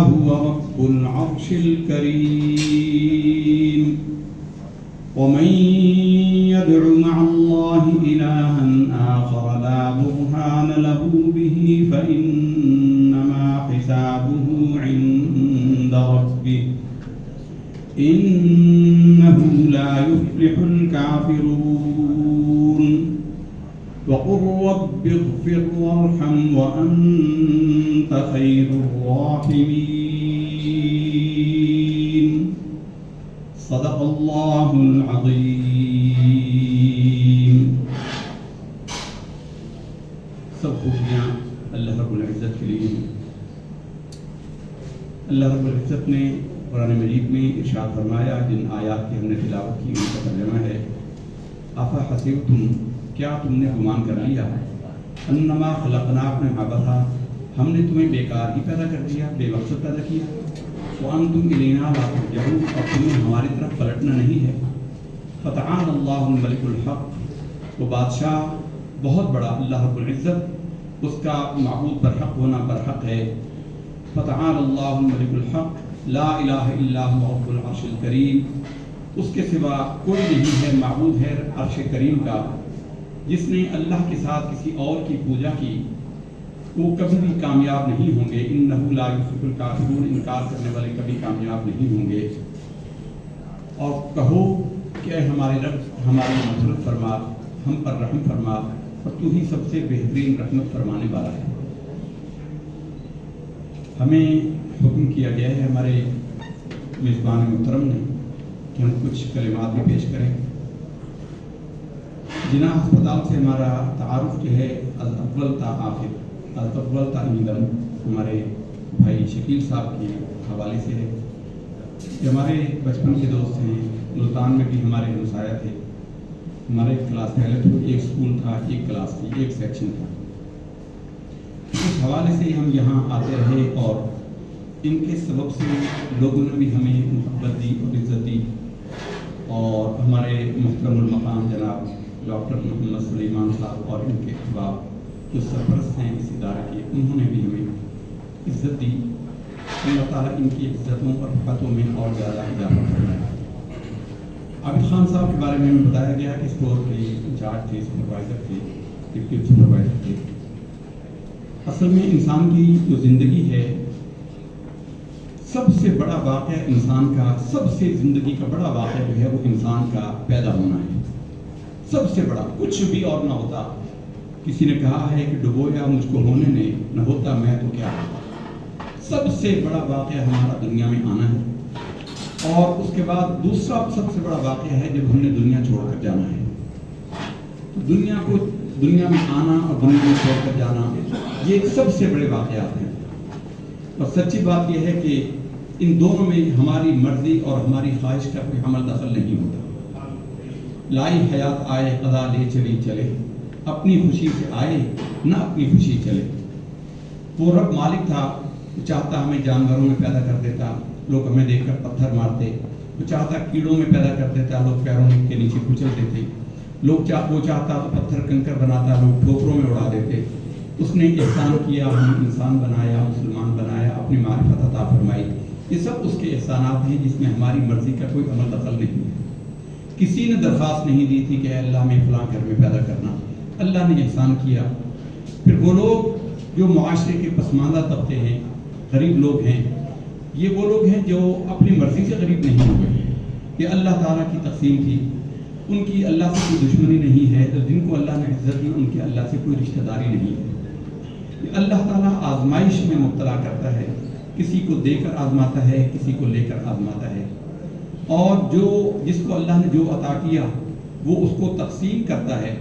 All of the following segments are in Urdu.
هو رب العرش الكريم ومن يدع مع الله إلها آخر لا برهان له به فإنما حسابه عند ربه إنه لا يفلح الكافرون وقل رب اغفر وارحم وأنت خير الراحمين صدق الله العظيم. سب خوبیاں اللہ رب العزت کے لیے ہیں. اللہ رب العزت نے قرآن مجید میں ارشاد فرمایا، جن آیات کی ہم نے تلاوت کی ان کا ترجمہ ہے، افا حسبتم، کیا تم نے گمان کر لیا انما خلقناکم عبثا، ہم نے تمہیں بیکار ہی پیدا کر دیا، بے مقصد پیدا کیا، وانتم الینا لا ترجعون، اور تمہیں ہماری طرف پلٹنا نہیں ہے. فتعالى اللہ الملک الحق، وہ بادشاہ بہت بڑا اللہ رب العزت، اس کا معبود پر حق ہونا پر حق ہے. فتعالى اللہ الملک الحق لا الہ الا هو رب العرش الکریم، اس کے سوا کوئی نہیں ہے معبود ہے عرش کریم کا. جس نے اللہ کے ساتھ کسی اور کی پوجا کی وہ کبھی بھی کامیاب نہیں ہوں گے. انہ لا یفلح الکافرون، انکار کرنے والے کبھی کامیاب نہیں ہوں گے. اور کہو کہ اے ہمارے رب ہماری مغفرت فرما، ہم پر رحم فرما، اور تو ہی سب سے بہترین رحمت فرمانے والا ہے. ہمیں حکم کیا گیا ہے ہمارے میزبان محترم نے کہ ہم کچھ کلمات بھی پیش کریں. جنا ہسپتال سے ہمارا تعارف جو ہے از اول تا آخر، از اول تا نیدم، ہمارے بھائی شکیل صاحب کے حوالے سے ہے. یہ ہمارے بچپن کے دوست ہیں، ملتان میں بھی ہمارے ہمسایہ تھے. ہمارے کلاس پہلے تو ایک سکول تھا، ایک کلاس تھی، ایک سیکشن تھا. اس حوالے سے ہم یہاں آتے رہے اور ان کے سبب سے لوگوں نے بھی ہمیں محبت دی اور عزت دی. اور ہمارے محترم المقام جناب ڈاکٹر محمد سلیمان صاحب اور ان کے احباب جو سرپرست ہیں اس ادارے کے، انہوں نے بھی ہمیں عزت دی. اللہ تعالیٰ ان کی عزتوں اور رفعتوں میں اور زیادہ اضافہ فرمائے. عابد خان صاحب کے بارے میں ہمیں بتایا گیا کہ اسٹور کے انچارج تھے، سپروائزر تھے، ڈپٹی سپروائزر تھے. اصل میں انسان کی جو زندگی ہے، سب سے بڑا واقعہ انسان کا، سب سے زندگی کا بڑا واقعہ جو ہے وہ انسان کا پیدا ہونا ہے. سب سے بڑا، کچھ بھی اور نہ ہوتا. کسی نے کہا ہے کہ ڈبویا مجھ کو ہونے نے، نہ ہوتا میں تو کیا. سب سے بڑا واقعہ ہمارا دنیا میں آنا ہے. اور اس کے بعد دوسرا سب سے بڑا واقعہ ہے جب ہم نے دنیا چھوڑ کر جانا ہے. تو دنیا میں آنا اور دنیا میں چھوڑ کر جانا، یہ سب سے بڑے واقعات ہیں. اور سچی بات یہ ہے کہ ان دونوں میں ہماری مرضی اور ہماری خواہش کا کوئی عمل دخل نہیں ہوتا. لائی حیات آئے قضا لے چلی چلے، اپنی خوشی سے آئے نہ اپنی خوشی چلے. وہ رب مالک تھا، وہ چاہتا ہمیں جانوروں میں پیدا کر دیتا، لوگ ہمیں دیکھ کر پتھر مارتے. وہ چاہتا کیڑوں میں پیدا کر دیتا، لوگ پیروں کے نیچے کچل دیتے. وہ چاہتا تو پتھر کنکر بناتا، لوگ ٹھوکروں میں اڑا دیتے. اس نے احسان کیا، ہمیں انسان بنایا، مسلمان بنایا، اپنی معرفت عطا فرمائی. یہ سب اس کے احسانات ہیں جس میں ہماری مرضی کا کوئی عمل دخل نہیں ہے. کسی نے درخواست نہیں دی تھی کہ اے اللہ میں فلاں گھر میں پیدا کرنا، اللہ نے احسان کیا. پھر وہ لوگ جو معاشرے کے پسماندہ طبقے ہیں، غریب لوگ ہیں، یہ وہ لوگ ہیں جو اپنی مرضی سے غریب نہیں ہوئے. یہ اللہ تعالیٰ کی تقسیم تھی. ان کی اللہ سے کوئی دشمنی نہیں ہے. جن کو اللہ نے عزت دی ان کی اللہ سے کوئی رشتہ داری نہیں ہے. یہ اللہ تعالیٰ آزمائش میں مبتلا کرتا ہے، کسی کو دے کر آزماتا ہے، کسی کو لے کر آزماتا ہے. اور جس کو اللہ نے جو عطا کیا وہ اس کو تقسیم کرتا ہے.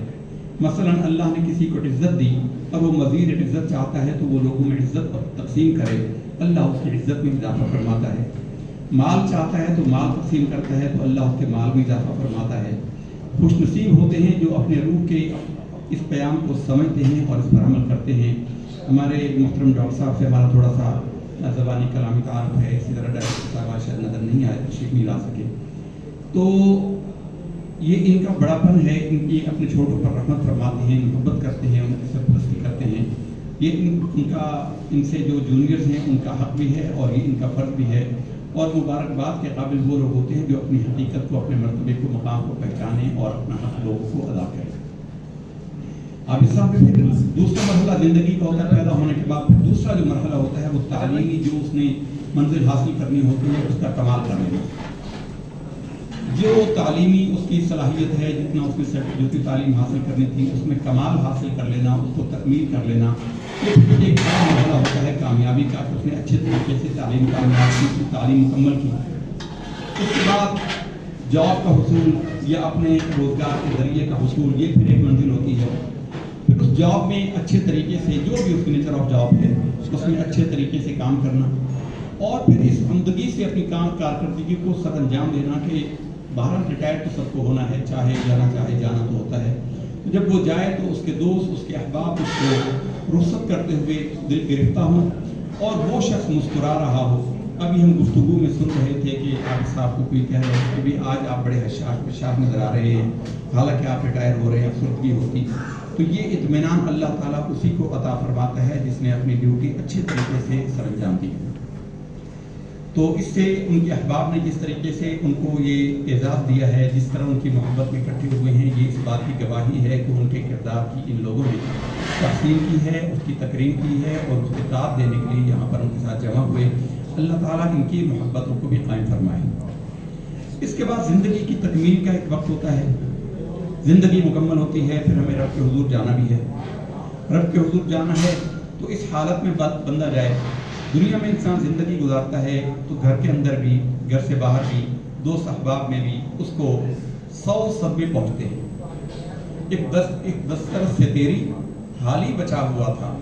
مثلا اللہ نے کسی کو عزت دی اور وہ مزید عزت چاہتا ہے تو وہ لوگوں میں عزت تقسیم کرے، اللہ اس کی عزت میں اضافہ فرماتا ہے. مال چاہتا ہے تو مال تقسیم کرتا ہے تو اللہ اس کے مال میں اضافہ فرماتا ہے. خوش نصیب ہوتے ہیں جو اپنے روح کے اس پیام کو سمجھتے ہیں اور اس پر عمل کرتے ہیں. ہمارے محترم ڈاکٹر صاحب سے ہمارا تھوڑا سا زبانی کلامی تعارف ہے، اسی طرح ڈاکٹر صاحب شاید نظر نہیں آئے، تشریف نہیں لا سکے. تو یہ ان کا بڑا پن ہے، ان کی اپنے چھوٹوں پر رحمت فرماتے ہیں، محبت کرتے ہیں، ان کی سرپرستی کرتے ہیں. ان سے جو جونیئرز ہیں ان کا حق بھی ہے اور یہ ان کا فرض بھی ہے، اور مبارکباد کے قابل وہ لوگ ہوتے ہیں جو اپنی حقیقت کو، اپنے مرتبے کو، مقام کو پہچانیں اور اپنا حق لوگوں کو ادا کریں۔ عابد صاحب نے پھر دوسرا مرحلہ زندگی کا ہوتا ہے، پیدا ہونے کے بعد پھر دوسرا جو مرحلہ ہوتا ہے وہ تعلیمی، جو اس نے منزل حاصل کرنی ہوتی ہے اس کا کمال کر لینا۔ جو تعلیمی اس کی صلاحیت ہے، جتنا اس نے جو تعلیم حاصل کرنی تھی اس میں کمال حاصل کر لینا، اس کو تکمیل کر لینا، یہ پھر ایک بڑا مرحلہ ہوتا ہے کامیابی کا۔ اس نے اچھے طریقے سے تعلیم تعلیم مکمل کی، اس کے بعد جاب کا حصول یا اپنے روزگار کے ذریعے کا حصول، یہ پھر ایک منزل ہوتی ہے۔ پھر اس جاب میں اچھے طریقے سے، جو بھی اس کی نیچر آف جاب ہے اس میں اچھے طریقے سے کام کرنا، اور پھر اس عمدگی سے اپنی کارکردگی کو سر انجام دینا کہ بہرحال ریٹائر تو سب کو ہونا ہے، چاہے جانا تو ہوتا ہے۔ جب وہ جائے تو اس کے دوست، اس کے احباب اس کو رخصت کرتے ہوئے دل گرفتہ ہوں اور وہ شخص مسکرا رہا ہو۔ ابھی ہم گفتگو میں سن رہے تھے کہ عابد صاحب کو کوئی کہہ رہے ہیں کہ بھی آج آپ بڑے حشاش نظر آ رہے ہیں، حالانکہ آپ ریٹائر ہو رہے ہیں، افسردگی ہوتی۔ تو یہ اطمینان اللہ تعالیٰ اسی کو عطا فرماتا ہے جس نے اپنی ڈیوٹی اچھے طریقے سے سر انجام دی۔ تو اس سے ان کے احباب نے جس طریقے سے ان کو یہ اعزاز دیا ہے، جس طرح ان کی محبت میں اکٹھے ہوئے ہیں، یہ اس بات کی گواہی ہے کہ ان کے کردار کی ان لوگوں نے تحسین کی ہے، اس کی تکریم کی ہے اور اس کے داد دینے کے لیے یہاں پر ان کے ساتھ جمع ہوئے۔ اللہ تعالیٰ ان کی محبتوں کو بھی قائم فرمائے۔ اس کے بعد زندگی کی تکمیل کا ایک وقت ہوتا ہے، زندگی مکمل ہوتی ہے، پھر ہمیں رب کے حضور جانا بھی ہے۔ رب کے حضور جانا ہے تو اس حالت میں بندہ جائے۔ دنیا میں انسان زندگی گزارتا ہے تو گھر کے اندر بھی، گھر سے باہر بھی، دوست احباب میں بھی اس کو 100 صدمے پہنچتے ہیں۔ ایک دسترس سے تیری حالی بچا ہوا تھا،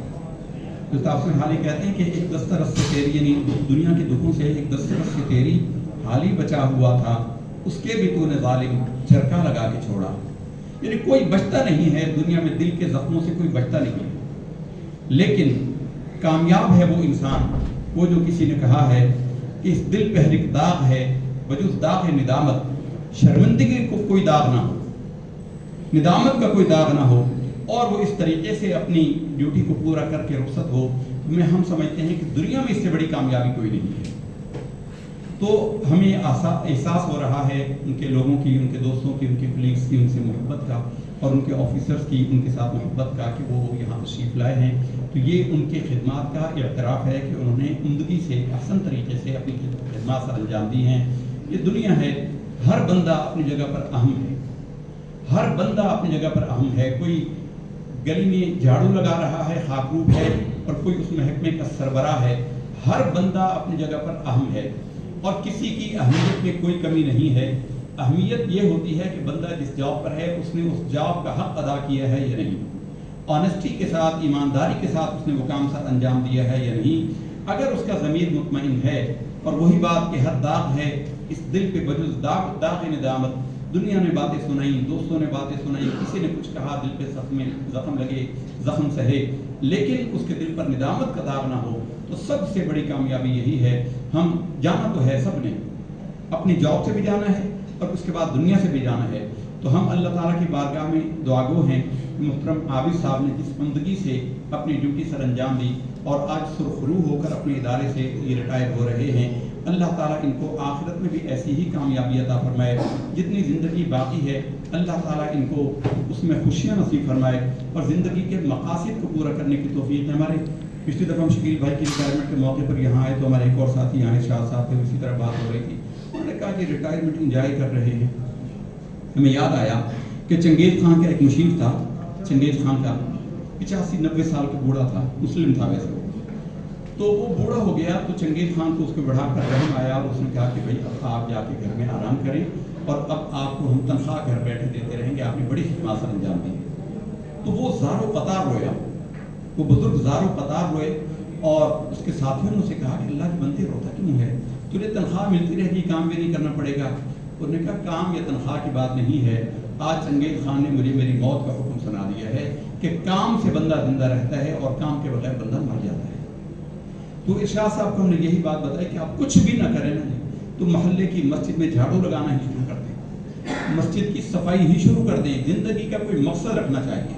جو تفسیر حالی کہتے ہیں کہ ایک دسترس سے تیری، یعنی دنیا کے دکھوں سے ایک دسترس سے تیری حالی بچا ہوا تھا، اس کے بھی تو نے ظالم چرکا لگا کے چھوڑا۔ یعنی کوئی بچتا نہیں ہے دنیا میں، دل کے زخموں سے کوئی بچتا نہیں ہے، لیکن کامیاب ہے وہ انسان، وہ جو کسی نے کہا ہے کہ اس دل پہ ایک داغ ہے، وجود داغ ہے ندامت، شرمندگی کو کوئی داغ نہ ہو، ندامت کا کوئی داغ نہ ہو، اور وہ اس طریقے سے اپنی ڈیوٹی کو پورا کر کے رخصت ہو، ہم سمجھتے ہیں کہ دنیا میں اس سے بڑی کامیابی کوئی نہیں ہے۔ تو ہمیں احساس ہو رہا ہے ان کے لوگوں کی، ان کے دوستوں کی، ان کے کلیگس کی ان سے محبت کا، اور ان کے آفیسرز کی ان کے ساتھ محبت کا کہ وہ یہاں تشریف لائے ہیں۔ تو یہ ان کے خدمات کا اعتراف ہے کہ انہوں نے عمدگی سے، احسن طریقے سے اپنی خدمات سر انجام دی ہیں۔ یہ دنیا ہے، ہر بندہ اپنی جگہ پر اہم ہے، ہر بندہ اپنی جگہ پر اہم ہے۔ کوئی گلی میں جھاڑو لگا رہا ہے، خاکروب ہے، اور کوئی اس محکمے کا سربراہ ہے، ہر بندہ اپنی جگہ پر اہم ہے، اور کسی کی اہمیت میں کوئی کمی نہیں ہے۔ اہمیت یہ ہوتی ہے کہ بندہ جس جاب پر ہے اس نے اس جاب کا حق ادا کیا ہے یا نہیں، آنیسٹی کے ساتھ، ایمانداری کے ساتھ اس نے وہ کام سر انجام دیا ہے یا نہیں۔ اگر اس کا ضمیر مطمئن ہے، اور وہی بات کہ ہر داغ ہے اس دل پہ بجز داغ ندامت، دنیا نے باتیں سنائی، دوستوں نے باتیں سنائی، کسی نے کچھ کہا، دل پہ زخم لگے، زخم سہے، لیکن اس کے دل پر ندامت کا داغ نہ ہو، تو سب سے بڑی کامیابی یہی ہے۔ ہم جانا تو ہے، سب نے اپنی جاب سے بھی جانا ہے اور اس کے بعد دنیا سے بھی جانا ہے۔ تو ہم اللہ تعالیٰ کی بارگاہ میں دعا گو ہیں۔ محترم عابد صاحب نے جس عمدگی سے اپنی ڈیوٹی سر انجام دی اور آج سرخ روح ہو کر اپنے ادارے سے یہ ریٹائر ہو رہے ہیں، اللہ تعالیٰ ان کو آخرت میں بھی ایسی ہی کامیابی عطا فرمائے۔ جتنی زندگی باقی ہے اللہ تعالیٰ ان کو اس میں خوشیاں نصیب فرمائے اور زندگی کے مقاصد کو پورا کرنے کی توفیق ہے۔ ہمارے پچھلی دفعہ ہم شکیل بھائی کی ریٹائرمنٹ کے موقع پر یہاں آئے تو ہمارے ایک اور ساتھی یہاں شاہ صاحب تھے، اسی طرح بات ہو رہی تھی، انہوں نے کہا کہ ریٹائرمنٹ انجوائے کر رہے ہیں۔ ہمیں یاد آیا کہ چنگیز خان کا ایک مشیر تھا، چنگیز خان کا 85-90 سال کا بوڑھا تھا، مسلم تھا ویسے، تو وہ بوڑھا ہو گیا تو چنگیز خان کو اس کو بڑھا کر رحم آیا اور اس نے کہا کہ بھائی اب آپ جا کے گھر میں آرام کریں اور اب آپ کو ہم تنخواہ گھر بیٹھے دیتے رہیں گے، آپ نے بڑی خدمات سر انجام دی۔ تو وہ زار و قطار رویا، وہ بزرگ زار و قطار روئے، اور اس کے ساتھیوں نے اسے کہا کہ اللہ کے بندے روتا کیوں ہے، تجھے تنخواہ ملتی رہے گی، کام بھی نہیں کرنا پڑے گا۔ انہوں نے کہا کام یا تنخواہ کی بات نہیں ہے، آج چنگیز خان نے مجھے میری موت کا حکم سنا دیا ہے کہ کام سے بندہ زندہ رہتا ہے اور کام کے بغیر بندہ مر جاتا ہے۔ تو ارشاد صاحب کو ہم نے یہی بات بتائی کہ آپ کچھ بھی نہ کریں نا جی، تو محلے کی مسجد میں جھاڑو لگانا ہی شروع کر دیں، مسجد کی صفائی ہی شروع کر دیں، زندگی کا کوئی مقصد رکھنا چاہیے۔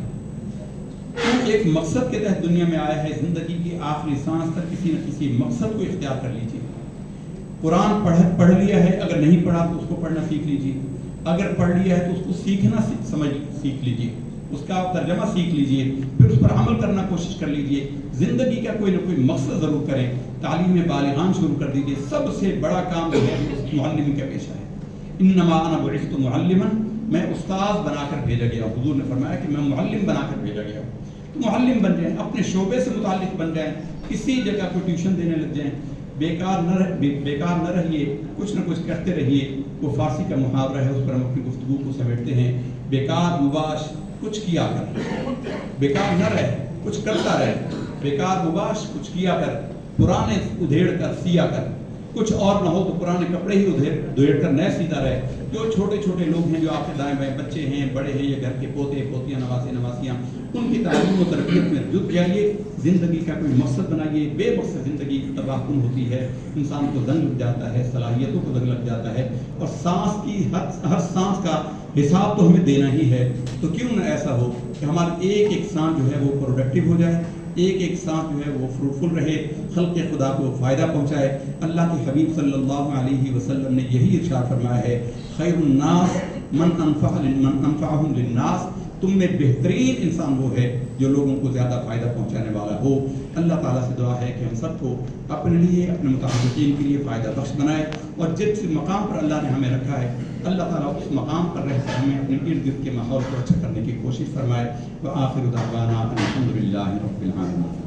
تو ایک مقصد کے تحت دنیا میں آیا ہے، زندگی کی آخری سانس تک کسی نہ کسی مقصد کو اختیار کر لیجیے۔ قرآن پڑھ لیا ہے، اگر نہیں پڑھا تو اس کو پڑھنا سیکھ لیجیے، اگر پڑھ لیا ہے تو اس کو سیکھنا سیکھ لیجیے، اس کا ترجمہ سیکھ لیجیے، پھر اس پر عمل کرنا کوشش کر لیجیے۔ زندگی کا کوئی نہ کوئی مقصد ضرور کریں، تعلیم بالغان شروع کر دیجیے۔ سب سے بڑا کام جو ہے معلم کا پیشہ ہے۔ انما انا بعثت معلما، میں استاد بنا کر بھیجا گیا ہوں۔ حضور نے فرمایا کہ میں معلم بنا کر بھیجا گیا ہوں۔ تو معلم بن جائیں، اپنے شعبے سے متعلق بن جائیں، کسی جگہ کوئی ٹیوشن دینے لگ جائیں، بیکار نہ رہیے، کچھ نہ کچھ کرتے رہیے۔ وہ فارسی کا محاورہ ہے، اس پر ہم اپنی گفتگو کو سمیٹتے ہیں، بیکار مباش کچھ کیا کر، بیکار نہ رہے کچھ کرتا رہے، بیکار مباش کچھ کیا کر، پرانے ادھیڑ کر سیا کر، کچھ اور نہ ہو تو پرانے کپڑے ہی ادھیڑ کر نئے سیدھا رہے۔ جو چھوٹے چھوٹے لوگ ہیں، جو آپ کے دائیں بائیں بچے ہیں، بڑے ہیں، یا گھر کے پوتے پوتیاں، نواسے نواسیاں، ان کی تعلیم و تربیت میں جٹ جائیے۔ زندگی کا کوئی مقصد بنائیے۔ بے مقصد زندگی تباہ کن ہوتی ہے، انسان کو زنگ لگ جاتا ہے، صلاحیتوں کو زنگ لگ جاتا ہے، اور سانس کی ہر سانس کا حساب تو ہمیں دینا ہی ہے۔ تو کیوں نہ ایسا ہو کہ ہماری ایک ایک سانس جو ہے وہ پروڈکٹیو ہو جائے، ایک ایک سانس جو ہے وہ فروٹفل رہے، خلق خدا کو فائدہ پہنچائے۔ اللہ کے حبیب صلی اللہ علیہ وسلم نے یہی ارشاد فرمایا ہے، خیر الناس من انفعهم للناس، تم میں بہترین انسان وہ ہے جو لوگوں کو زیادہ فائدہ پہنچانے والا ہو۔ اللہ تعالیٰ سے دعا ہے کہ ہم سب کو اپنے لیے، اپنے متعلقین کے لیے فائدہ بخش بنائے، اور جس مقام پر اللہ نے ہمیں رکھا ہے، اللہ تعالیٰ اس مقام پر رہ کر ہمیں اپنے ارد گرد کے ماحول کو اچھا کرنے کی کوشش فرمائے۔ وآخر دعوانا الحمد للہ رب العالمین۔